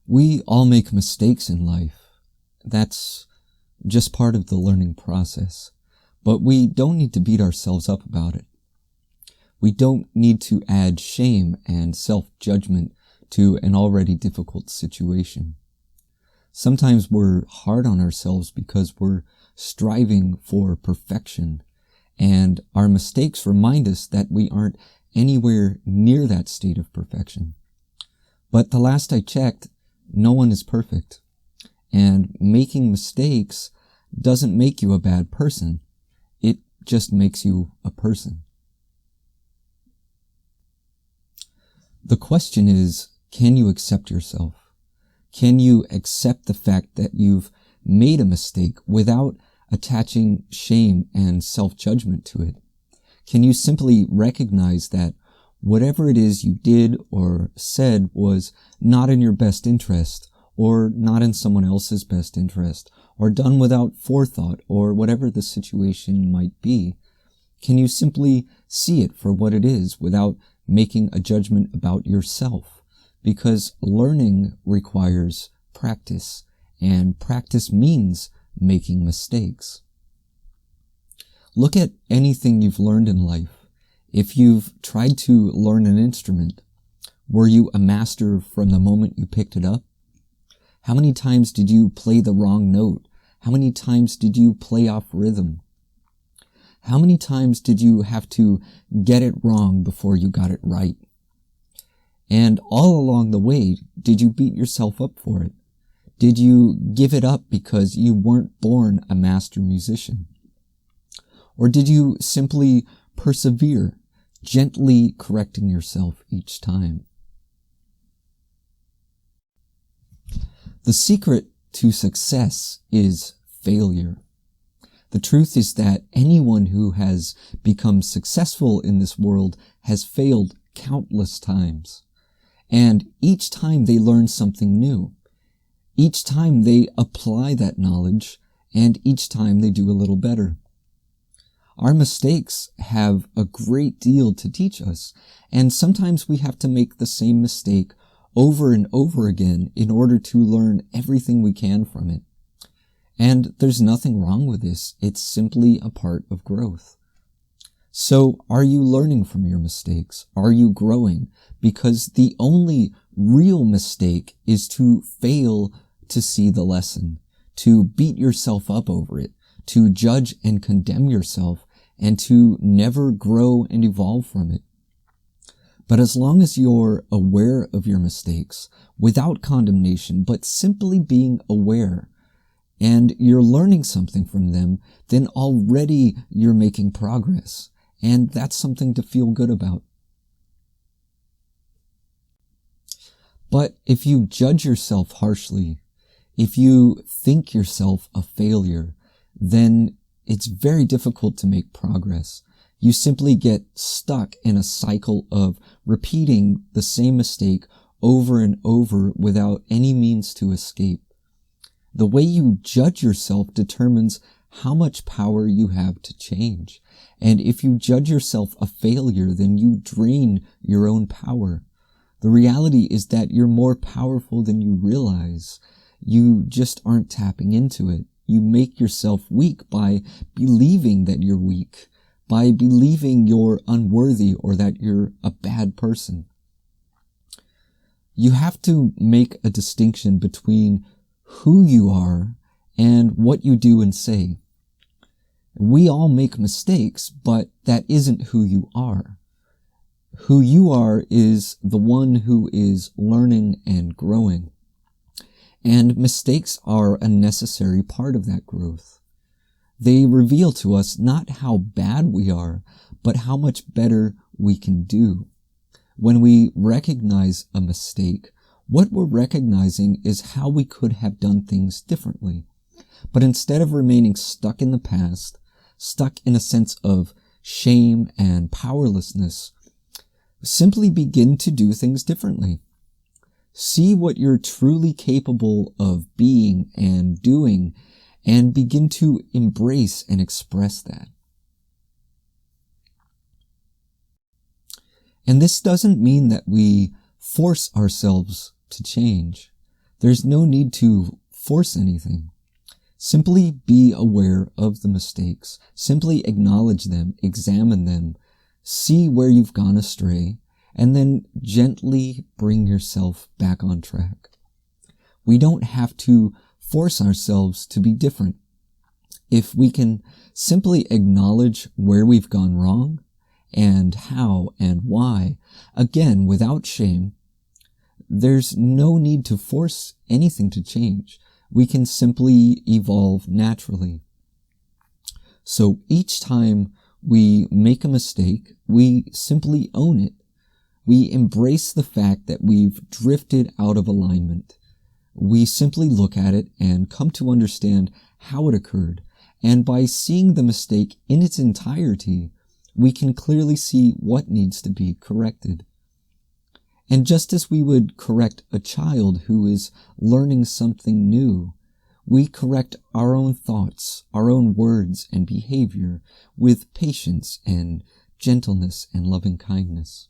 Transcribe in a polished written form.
We all make mistakes in life. That's just part of the learning process. But we don't need to beat ourselves up about it. We don't need to add shame and self-judgment to an already difficult situation. Sometimes we're hard on ourselves because we're striving for perfection, and our mistakes remind us that we aren't anywhere near that state of perfection. But the last I checked, no one is perfect, and making mistakes doesn't make you a bad person. It just makes you a person. The question is, can you accept yourself? Can you accept the fact that you've made a mistake without attaching shame and self-judgment to it? Can you simply recognize that whatever it is you did or said was not in your best interest, or not in someone else's best interest, or done without forethought, or whatever the situation might be? Can you simply see it for what it is without making a judgment about yourself? Because learning requires practice, and practice means making mistakes. Look at anything you've learned in life. If you've tried to learn an instrument, were you a master from the moment you picked it up? How many times did you play the wrong note? How many times did you play off rhythm? How many times did you have to get it wrong before you got it right? And all along the way, did you beat yourself up for it? Did you give it up because you weren't born a master musician? Or did you simply persevere, gently correcting yourself each time? The secret to success is failure. The truth is that anyone who has become successful in this world has failed countless times. And each time they learn something new. Each time they apply that knowledge, and each time they do a little better. Our mistakes have a great deal to teach us, and sometimes we have to make the same mistake over and over again in order to learn everything we can from it. And there's nothing wrong with this. It's simply a part of growth. So are you learning from your mistakes? Are you growing? Because the only real mistake is to fail to see the lesson, to beat yourself up over it, to judge and condemn yourself, and to never grow and evolve from it. But as long as you're aware of your mistakes, without condemnation, but simply being aware, and you're learning something from them, then already you're making progress. And that's something to feel good about. But if you judge yourself harshly, if you think yourself a failure, then it's very difficult to make progress. You simply get stuck in a cycle of repeating the same mistake over and over without any means to escape. The way you judge yourself determines how much power you have to change. And if you judge yourself a failure, then you drain your own power. The reality is that you're more powerful than you realize. You just aren't tapping into it. You make yourself weak by believing that you're weak, by believing you're unworthy or that you're a bad person. You have to make a distinction between who you are and what you do and say. We all make mistakes, but that isn't who you are. Who you are is the one who is learning and growing. And mistakes are a necessary part of that growth. They reveal to us not how bad we are, but how much better we can do. When we recognize a mistake, what we're recognizing is how we could have done things differently. But instead of remaining stuck in the past, stuck in a sense of shame and powerlessness, simply begin to do things differently. See what you're truly capable of being and doing, and begin to embrace and express that. And this doesn't mean that we force ourselves to change. There's no need to force anything. Simply be aware of the mistakes. Simply acknowledge them, examine them, see where you've gone astray, and then gently bring yourself back on track. We don't have to force ourselves to be different. If we can simply acknowledge where we've gone wrong and how and why, again, without shame, there's no need to force anything to change. We can simply evolve naturally. So each time we make a mistake, we simply own it. We embrace the fact that we've drifted out of alignment. We simply look at it and come to understand how it occurred. And by seeing the mistake in its entirety, we can clearly see what needs to be corrected. And just as we would correct a child who is learning something new, we correct our own thoughts, our own words and behavior with patience and gentleness and loving kindness.